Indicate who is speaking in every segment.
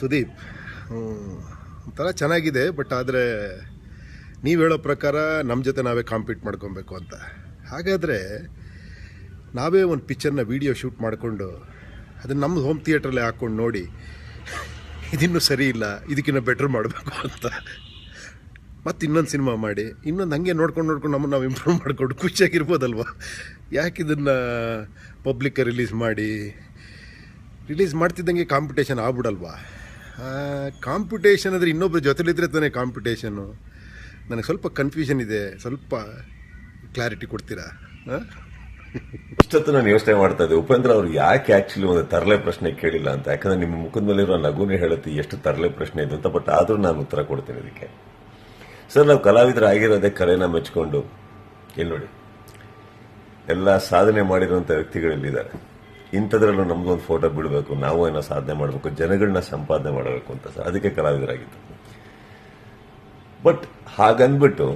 Speaker 1: ಸುದೀಪ್, ಒಂಥರ ಚೆನ್ನಾಗಿದೆ. ಬಟ್ ಆದರೆ ನೀವು ಹೇಳೋ ಪ್ರಕಾರ ನಮ್ಮ ಜೊತೆ ನಾವೇ ಕಾಂಪೀಟ್ ಮಾಡ್ಕೊಬೇಕು ಅಂತ. ಹಾಗಾದರೆ ನಾವೇ ಒಂದು ಪಿಕ್ಚರ್ನ ವೀಡಿಯೋ ಶೂಟ್ ಮಾಡಿಕೊಂಡು ಅದನ್ನು ನಮ್ಮ ಹೋಮ್ ಥಿಯೇಟ್ರಲ್ಲೇ ಹಾಕ್ಕೊಂಡು ನೋಡಿ, ಇದಿನ್ನೂ ಸರಿ ಇಲ್ಲ, ಇದಕ್ಕಿಂತ ಬೆಟ್ರ್ ಮಾಡಬೇಕು ಅಂತ ಮತ್ತು ಇನ್ನೊಂದು ಸಿನಿಮಾ ಮಾಡಿ ಇನ್ನೊಂದು ಹಂಗೆ ನೋಡ್ಕೊಂಡು ನಮ್ಮನ್ನು ನಾವು ಇಂಪ್ರೂವ್ ಮಾಡಿಕೊಂಡು ಖುಷಿಯಾಗಿರ್ಬೋದಲ್ವ. ಯಾಕೆ ಇದನ್ನು ಪಬ್ಲಿಕ್ಕೆ ರಿಲೀಸ್ ಮಾಡ್ತಿದ್ದಂಗೆ ಕಾಂಪಿಟೇಷನ್ ಆಗ್ಬಿಡಲ್ವಾ? ಕಾಂಪಿಟೇಷನ್ ಅಂದರೆ ಇನ್ನೊಬ್ಬರ ಜೊತೆಲಿದ್ರೆ ತಾನೇ ಕಾಂಪಿಟೇಷನ್ನು. ನನಗೆ ಸ್ವಲ್ಪ ಕನ್ಫ್ಯೂಷನ್ ಇದೆ, ಸ್ವಲ್ಪ ಕ್ಲಾರಿಟಿ ಕೊಡ್ತೀರಾ?
Speaker 2: ಇಷ್ಟೊತ್ತು ನಾನು ಯೋಚನೆ ಮಾಡ್ತಾ ಇದ್ದೆ, ಉಪೇಂದ್ರ ಅವರು ಯಾಕೆ ಆಕ್ಚುಲಿ ಒಂದು ತರಲೆ ಪ್ರಶ್ನೆ ಕೇಳಿಲ್ಲ ಅಂತ. ಯಾಕಂದ್ರೆ ನಿಮ್ಮ ಮುಖದ ಮೇಲಿರೋ ನಗುನೇ ಹೇಳುತ್ತೆ ಎಷ್ಟು ತರಲೆ ಪ್ರಶ್ನೆ ಇದೆ ಅಂತ. ಬಟ್ ಆದರೂ ನಾನು ಉತ್ತರ ಕೊಡ್ತೀನಿ ಇದಕ್ಕೆ. ಸರ್, ನಾವು ಕಲಾವಿದರಾಗಿರೋದೇ ಕಲೆನ ಮೆಚ್ಕೊಂಡು, ಇಲ್ಲಿ ನೋಡಿ ಎಲ್ಲ ಸಾಧನೆ ಮಾಡಿರುವಂಥ ವ್ಯಕ್ತಿಗಳಿದ್ದಾರೆ. ಇಂಥದ್ರಲ್ಲೂ ನಮ್ದೊಂದು ಫೋಟೋ ಬಿಡಬೇಕು, ನಾವು ಏನೋ ಸಾಧನೆ ಮಾಡಬೇಕು, ಜನಗಳನ್ನ ಸಂಪಾದನೆ ಮಾಡಬೇಕು ಅಂತ ಸರ್, ಅದಕ್ಕೆ ಕಲಾವಿದರಾಗಿತ್ತು. ಬಟ್ ಹಾಗನ್ಬಿಟ್ಟು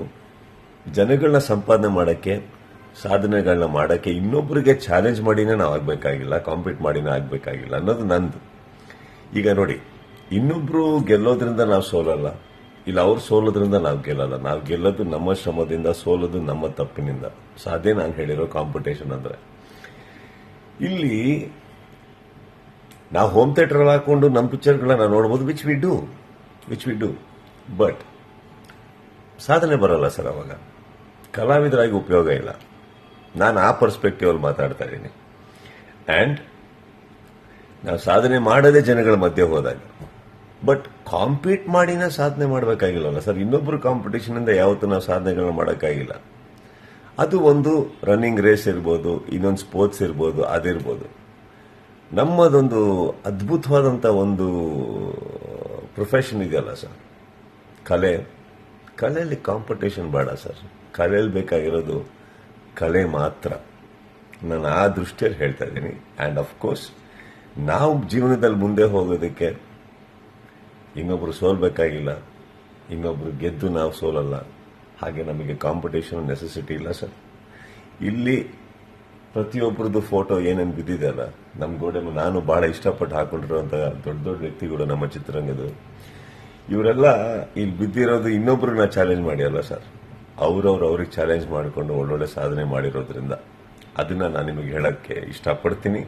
Speaker 2: ಜನಗಳನ್ನ ಸಂಪಾದನೆ ಮಾಡೋಕ್ಕೆ, ಸಾಧನೆಗಳನ್ನ ಮಾಡೋಕ್ಕೆ ಇನ್ನೊಬ್ಬರಿಗೆ ಚಾಲೆಂಜ್ ಮಾಡಿನೇ ನಾವು ಆಗಬೇಕಾಗಿಲ್ಲ, ಕಾಂಪೀಟ್ ಮಾಡಿನೇ ಆಗಬೇಕಾಗಿಲ್ಲ ಅನ್ನೋದು ನಂದು. ಈಗ ನೋಡಿ, ಇನ್ನೊಬ್ರು ಗೆಲ್ಲೋದ್ರಿಂದ ನಾವು ಸೋಲಲ್ಲ, ಇಲ್ಲ ಅವ್ರು ಸೋಲೋದ್ರಿಂದ ನಾವು ಗೆಲ್ಲಲ್ಲ. ನಾವು ಗೆಲ್ಲೋದು ನಮ್ಮ ಶ್ರಮದಿಂದ, ಸೋಲೋದು ನಮ್ಮ ತಪ್ಪಿನಿಂದ. ಸೊ ಅದೇ ನಾನು ಹೇಳಿರೋ ಕಾಂಪಿಟೇಷನ್ ಅಂದ್ರೆ. ಇಲ್ಲಿ ನಾವು ಹೋಮ್ ಥಿಯೇಟರ್ ಹಾಕೊಂಡು ನಮ್ಮ ಪಿಕ್ಚರ್ಗಳನ್ನ ನೋಡ್ಬೋದು, ವಿಚ್ ವಿ ಡೂ. ಬಟ್ ಸಾಧನೆ ಬರಲ್ಲ ಸರ್. ಅವಾಗ ಕಲಾವಿದರಾಗಿ ಉಪಯೋಗ ಇಲ್ಲ. ನಾನು ಆ ಪರ್ಸ್ಪೆಕ್ಟಿವ್ ಅಲ್ಲಿ ಮಾತಾಡ್ತಾ ಇದ್ದೀನಿ. ಅಂಡ್ ನಾವು ಸಾಧನೆ ಮಾಡೋದೇ ಜನಗಳ ಮಧ್ಯೆ ಹೋದಾಗ. ಬಟ್ ಕಾಂಪೀಟ್ ಮಾಡಿನ ಸಾಧನೆ ಮಾಡಬೇಕಾಗಿಲ್ಲಲ್ಲ ಸರ್. ಇನ್ನೊಬ್ರು ಕಾಂಪಿಟೇಷನ್ ಇಂದ ಯಾವತ್ತೂ ನಾವು ಸಾಧನೆಗಳನ್ನ ಮಾಡೋಕ್ಕಾಗಿಲ್ಲ. ಅದು ಒಂದು ರನ್ನಿಂಗ್ ರೇಸ್ ಇರ್ಬೋದು, ಇನ್ನೊಂದು ಸ್ಪೋರ್ಟ್ಸ್ ಇರ್ಬೋದು, ಅದಿರ್ಬೋದು. ನಮ್ಮದೊಂದು ಅದ್ಭುತವಾದಂಥ ಒಂದು ಪ್ರೊಫೆಷನ್ ಇದೆಯಲ್ಲ ಸರ್, ಕಲೆಯಲ್ಲಿ ಕಾಂಪಿಟೇಷನ್ ಬೇಡ ಸರ್. ಕಲೆಯಲ್ಲಿ ಬೇಕಾಗಿರೋದು ಕಲೆ ಮಾತ್ರ. ನಾನು ಆ ದೃಷ್ಟಿಯಲ್ಲಿ ಹೇಳ್ತಾ ಇದ್ದೀನಿ. ಆ್ಯಂಡ್ ಅಫ್ಕೋರ್ಸ್ ನಾವು ಜೀವನದಲ್ಲಿ ಮುಂದೆ ಹೋಗೋದಕ್ಕೆ ಇನ್ನೊಬ್ರು ಸೋಲ್ಬೇಕಾಗಿಲ್ಲ, ಇನ್ನೊಬ್ರು ಗೆದ್ದು ನಾವು ಸೋಲಲ್ಲ. ಹಾಗೆ ನಮಗೆ ಕಾಂಪಿಟೇಷನ್ ನೆಸೆಸಿಟಿ ಇಲ್ಲ ಸರ್. ಇಲ್ಲಿ ಪ್ರತಿಯೊಬ್ಬರದ್ದು ಫೋಟೋ ಏನೇನು ಬಿದ್ದಿದೆ ಅಲ್ಲ ನಮ್ಮ ಗೋಡೆ, ನಾನು ಬಹಳ ಇಷ್ಟಪಟ್ಟು ಹಾಕೊಂಡಿರುವಂಥ ದೊಡ್ಡ ದೊಡ್ಡ ವ್ಯಕ್ತಿಗಳು ನಮ್ಮ ಚಿತ್ರರಂಗದ, ಇವರೆಲ್ಲ ಇಲ್ಲಿ ಬಿದ್ದಿರೋದು ಇನ್ನೊಬ್ರನ್ನ ಚಾಲೆಂಜ್ ಮಾಡಿ ಅಲ್ಲ ಸರ್, ಅವ್ರಿಗೆ ಚಾಲೆಂಜ್ ಮಾಡಿಕೊಂಡು ಒಳ್ಳೊಳ್ಳೆ ಸಾಧನೆ ಮಾಡಿರೋದ್ರಿಂದ. ಅದನ್ನ ನಾನು ನಿಮಗೆ ಹೇಳಕ್ಕೆ ಇಷ್ಟಪಡ್ತೀನಿ.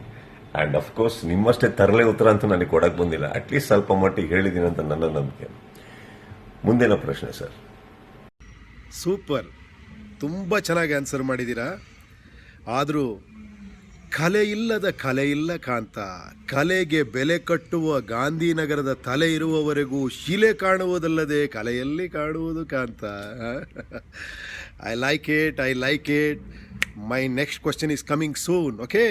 Speaker 2: ಆ್ಯಂಡ್ ಅಫ್ಕೋರ್ಸ್ ನಿಮ್ಮಷ್ಟೇ ತರಲೆ ಉತ್ತರ ಅಂತೂ ನನಗೆ ಕೊಡಕ್ಕೆ ಬಂದಿಲ್ಲ. ಅಟ್ಲೀಸ್ಟ್ ಸ್ವಲ್ಪ ಮಟ್ಟಿಗೆ ಹೇಳಿದ್ದೀನಿ ಅಂತ ನನ್ನ ನಂಬಿಕೆ. ಮುಂದಿನ ಪ್ರಶ್ನೆ ಸರ್.
Speaker 1: ಸೂಪರ್, ತುಂಬ ಚೆನ್ನಾಗಿ ಆನ್ಸರ್ ಮಾಡಿದ್ದೀರಾ. ಆದರೂ ಕಲೆ ಇಲ್ಲ ಕಾಂತ. ಕಲೆಗೆ ಬೆಲೆ ಕಟ್ಟುವ ಗಾಂಧಿನಗರದ ತಲೆ ಇರುವವರೆಗೂ ಶಿಲೆ ಕಾಣುವುದಲ್ಲದೆ ಕಲೆಯಲ್ಲಿ ಕಾಣುವುದು ಕಾಂತ. I like it. My next question is coming soon. Okay.